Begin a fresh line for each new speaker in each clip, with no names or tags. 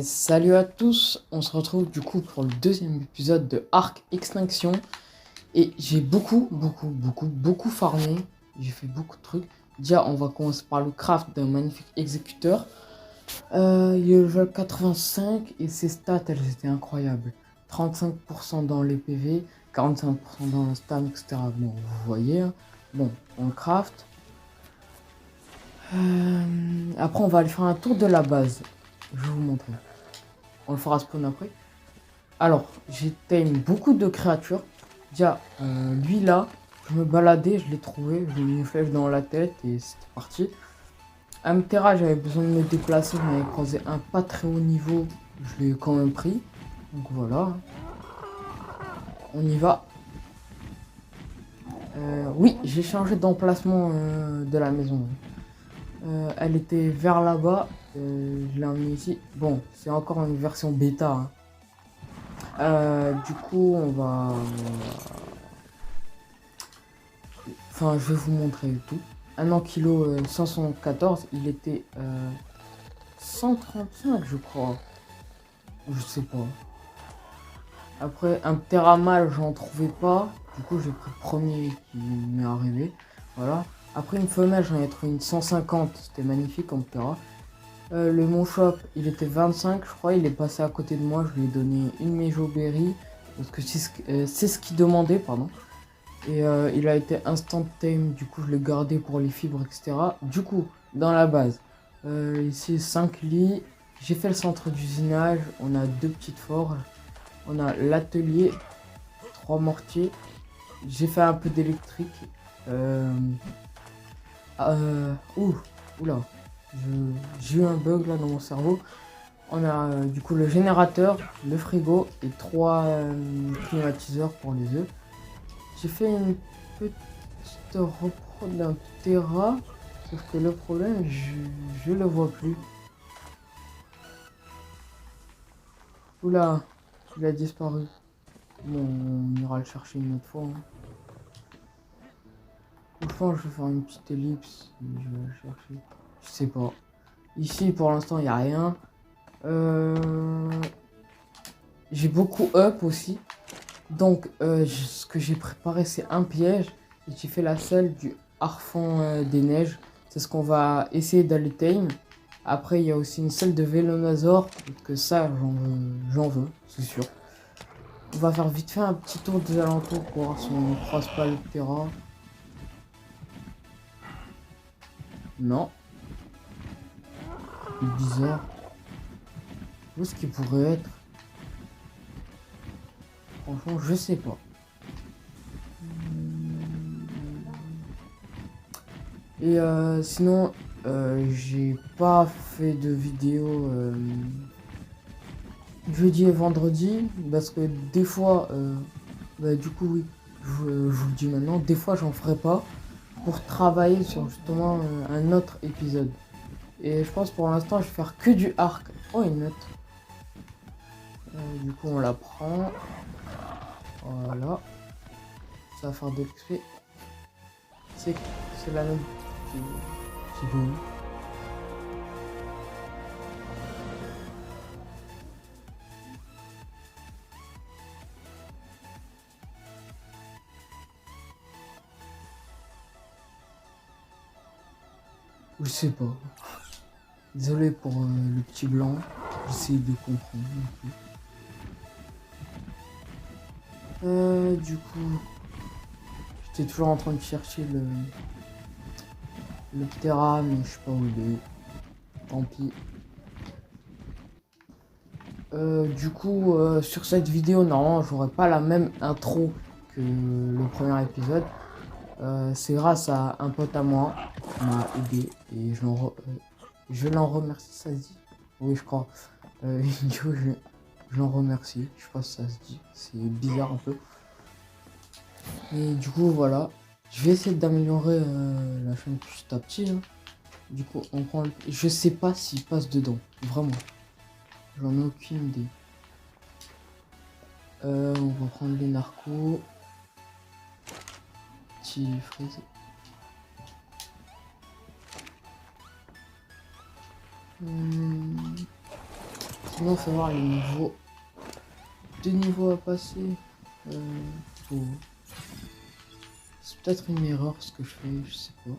Salut à tous, on se retrouve du coup pour le deuxième épisode de Arc Extinction. Et j'ai beaucoup farmé. J'ai fait beaucoup de trucs. Déjà, on va commencer par le craft d'un magnifique exécuteur. Il est level 85 et ses stats, elles étaient incroyables. 35% dans les PV, 45% dans le stam, etc. Bon, vous voyez. Hein. Bon, on le craft. Après, on va aller faire un tour de la base. Je vais vous montrer. On le fera spawn après. Alors, j'ai tame beaucoup de créatures. Déjà, lui là, je me baladais, je l'ai trouvé, je lui ai mis une flèche dans la tête et c'était parti. Amtera, j'avais besoin de me déplacer, je m'avais croisé un pas très haut niveau, je l'ai quand même pris. Donc voilà. On y va. Oui, j'ai changé d'emplacement de la maison. Elle était vers là-bas, je l'ai emmenée ici. Bon, c'est encore une version bêta. Du coup, on va... Enfin, je vais vous montrer tout. Un ankilo 174, il était 135, je crois. Je sais pas. Après, un ptéramal, j'en trouvais pas. Du coup, j'ai pris le premier qui m'est arrivé. Voilà. Après, une femelle, j'en ai trouvé une 150. C'était magnifique en ptéra. Le Monchop, il était 25, je crois. Il est passé à côté de moi. Je lui ai donné une Mejoberry. Parce que c'est ce qu'il demandait, pardon. Et il a été instant tame, du coup je l'ai gardé pour les fibres, etc. Du coup, dans la base, ici 5 lits, j'ai fait le centre d'usinage, on a 2 petites forges, on a l'atelier, 3 mortiers, j'ai fait un peu d'électrique. Oula, j'ai eu un bug là dans mon cerveau. On a du coup le générateur, le frigo et 3 climatiseurs pour les œufs. J'ai fait une petite reprod d'un Terra, sauf que le problème, je le vois plus. Oula, il a disparu. Bon, on ira le chercher une autre fois. Hein. Enfin, je vais faire une petite ellipse. Je vais le chercher. Je sais pas. Ici, pour l'instant, il n'y a rien. J'ai beaucoup up aussi. Donc, ce que j'ai préparé, c'est un piège. Et j'ai fait la selle du Harfang des neiges. C'est ce qu'on va essayer d'aller tame. Après, il y a aussi une selle de Vélonazor. Que ça, j'en veux, c'est sûr. On va faire vite fait un petit tour des alentours pour voir si on ne croise pas le terrain. Non. C'est bizarre. Où est-ce qu'il pourrait être? Franchement, je sais pas. Et sinon, j'ai pas fait de vidéo jeudi et vendredi parce que des fois, du coup, oui, je vous le dis maintenant, des fois j'en ferai pas pour travailler sur justement un autre épisode. Et je pense pour l'instant, je vais faire que du arc. Oh, une note. Du coup, on la prend. Voilà. Ça va faire de l'XP. C'est la note. C'est bon. Je sais pas. Désolé pour le petit blanc. J'essaie de comprendre. Du coup, j'étais toujours en train de chercher le Ptera, mais je sais pas où il est. Tant pis. Du coup, sur cette vidéo, normalement, j'aurai pas la même intro que le premier épisode. C'est grâce à un pote à moi qui m'a aidé et je l'en remercie, ça se dit? Oui, je crois. Du coup, je l'en remercie. Je sais pas si ça se dit. C'est bizarre un peu. Et du coup, voilà. Je vais essayer d'améliorer la chaîne petit à petit. Hein. Du coup, on prend je sais pas s'il passe dedans. Vraiment. J'en ai aucune idée. On va prendre les narcos. Petit fraise. Sinon, faut voir les niveaux. 2 niveaux à passer. Faut- C'est peut-être une erreur ce que je fais, je sais pas.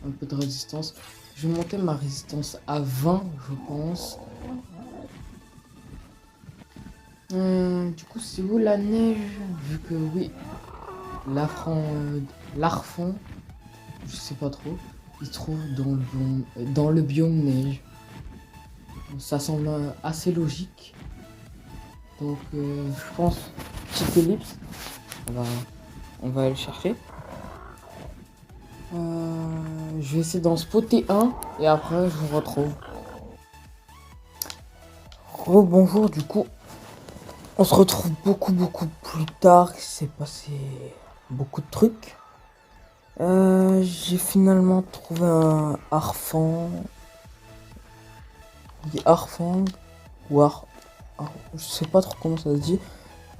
Un peu de résistance. Je vais monter ma résistance à 20, je pense. Du coup, c'est où la neige? Vu que oui, l'arfan, je sais pas trop, il se trouve dans le biome neige. Ça semble assez logique. Donc, je pense, petite ellipse, on va aller le chercher. Je vais essayer d'en spotter un et après je vous retrouve. Bonjour, du coup, on se retrouve beaucoup plus tard. Il s'est passé beaucoup de trucs. J'ai finalement trouvé un Arfang. Il dit Arfang ou je sais pas trop comment ça se dit.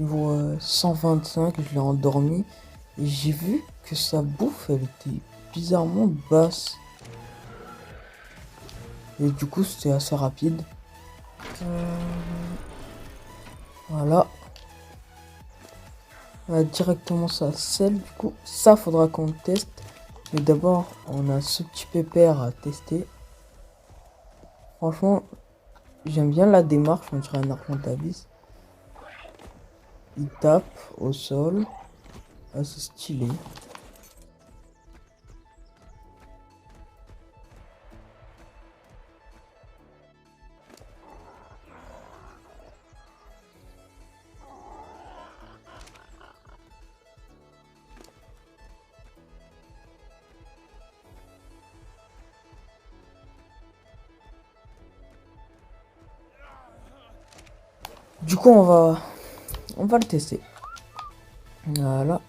Niveau 125, je l'ai endormi et j'ai vu que sa bouffe elle était bizarrement basse. Et du coup c'était assez rapide. Voilà. On a directement sa selle, du coup ça faudra qu'on le teste. Mais d'abord on a ce petit pépère à tester. Franchement j'aime bien la démarche, on dirait un Argentavis. Il tape au sol. Assez stylé. Du coup on va le tester. Voilà.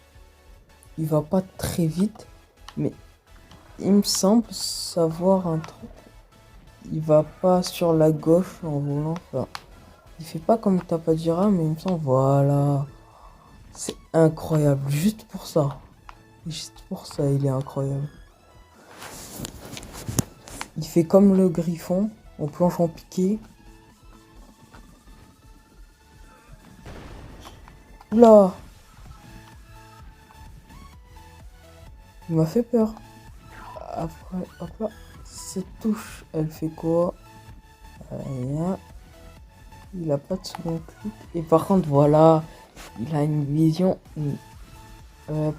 Il va pas très vite, mais il me semble savoir un truc. Il va pas sur la gauche en volant. Enfin, il fait pas comme Tapadira, mais il me semble, voilà. C'est incroyable, juste pour ça. Juste pour ça, il est incroyable. Il fait comme le griffon, en planche en piqué. Oula! Il m'a fait peur. Après, hop là. Cette touche, elle fait quoi? Rien. Il a pas de second clic. Et par contre, voilà. Il a une vision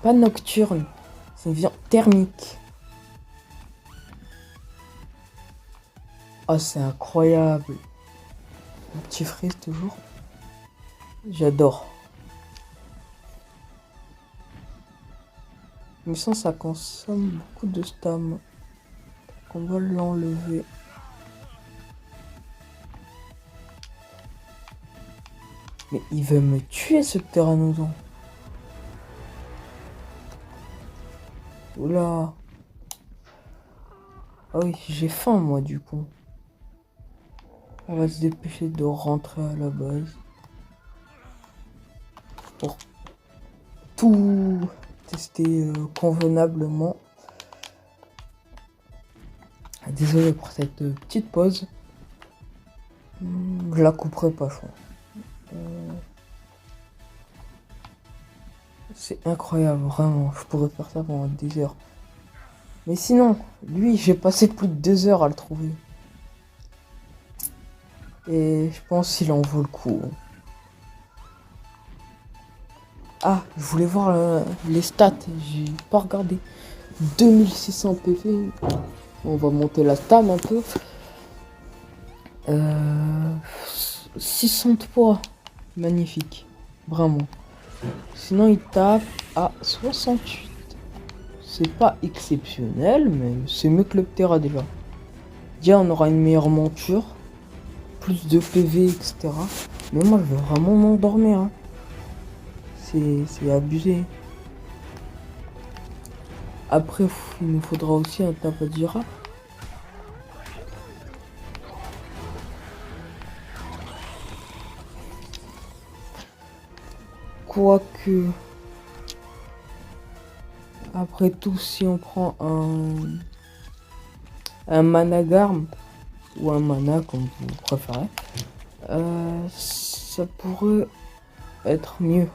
pas nocturne. C'est une vision thermique. Oh, c'est incroyable. Un petit freeze toujours. J'adore. Mais sans ça consomme beaucoup de stam. On va l'enlever. Mais il veut me tuer ce pteranodon. Oula. Ah oui, j'ai faim moi du coup. On va se dépêcher de rentrer à la base. Pour tout tester convenablement. Désolé pour cette petite pause. Je la couperai pas, je crois. C'est incroyable, vraiment. Je pourrais faire ça pendant des heures. Mais sinon, lui, j'ai passé plus de 2 heures à le trouver. Et je pense qu'il en vaut le coup. Ah, je voulais voir les stats. J'ai pas regardé. 2600 PV. On va monter la stam un peu. 600 de poids. Magnifique. Vraiment. Sinon, il tape à 68. C'est pas exceptionnel, mais c'est mieux que le Ptera déjà. Déjà, on aura une meilleure monture. Plus de PV, etc. Mais moi, je veux vraiment m'endormir. Hein. C'est abusé. Après, il nous faudra aussi un Tapadira. Quoique, après tout, si on prend un Managarm, ou un mana comme vous préférez, ça pourrait être mieux.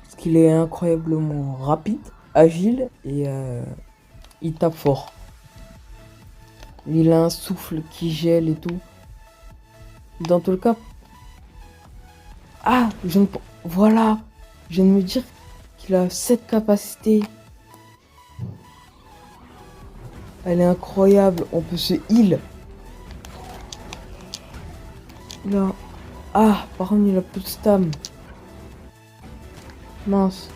Parce qu'il est incroyablement rapide, agile et il tape fort. Il a un souffle qui gèle et tout. Dans tout le cas... Ah, voilà, je viens de me dire qu'il a cette capacité. Elle est incroyable, on peut se heal. Là. Ah, par contre, il a plus de stam. Mince.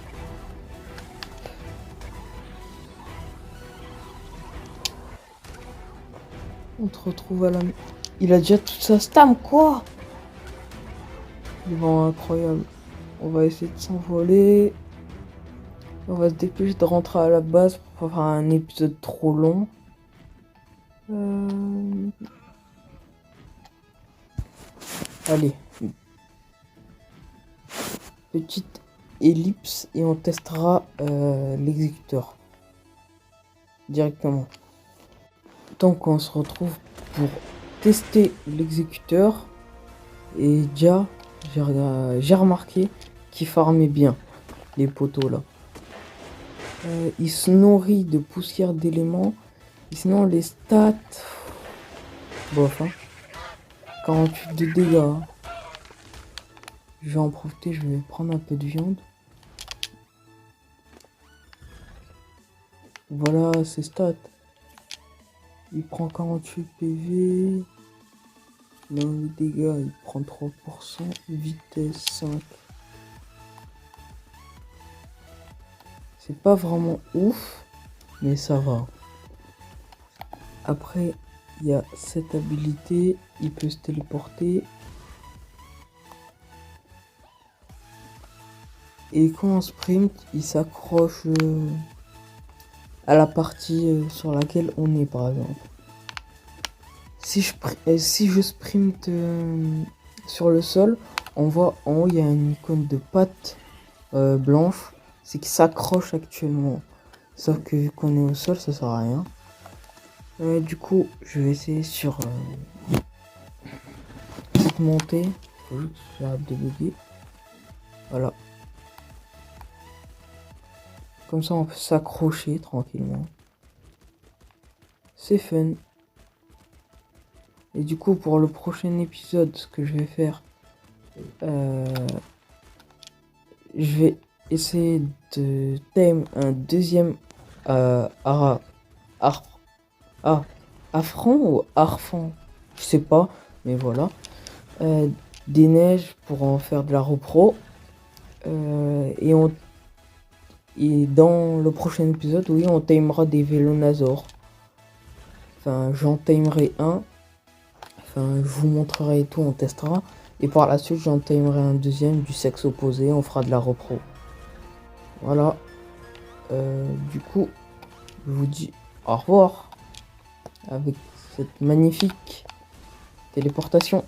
On se retrouve à la... Il a déjà toute sa stam, quoi. Il est vraiment incroyable. On va essayer de s'envoler. On va se dépêcher de rentrer à la base pour pas faire un épisode trop long. Allez. Petite ellipse et on testera l'exécuteur. Directement. Donc on se retrouve pour tester l'exécuteur. Et déjà, j'ai remarqué qu'il farmait bien les poteaux là. Il se nourrit de poussière d'éléments. Et sinon les stats... Bof, hein. 48 de dégâts. Je vais en profiter, je vais prendre un peu de viande. Voilà ses stats. Il prend 48 PV. Dans les dégâts, il prend 3%. Vitesse 5. C'est pas vraiment ouf, mais ça va. Après, il y a cette habilité. Il peut se téléporter. Et quand on sprint, il s'accroche à la partie sur laquelle on est, par exemple. Si je sprint sur le sol, on voit en haut, il y a une icône de patte blanche. C'est qu'il s'accroche actuellement. Sauf que vu qu'on est au sol, ça sert à rien. Du coup, je vais essayer sur cette montée. Faut juste que j'arrête de bugger. Voilà. Comme ça, on peut s'accrocher tranquillement. C'est fun. Et du coup, pour le prochain épisode, ce que je vais faire, je vais essayer de tame un deuxième affront ou arfan, je sais pas, mais voilà. Des neiges pour en faire de la repro. Et dans le prochain épisode, oui, on tamera des Vélonazors. Enfin, j'en tamerai un. Enfin, je vous montrerai et tout, on testera. Et par la suite, j'en tamerai un deuxième du sexe opposé, on fera de la repro. Voilà. Du coup, je vous dis au revoir avec cette magnifique téléportation.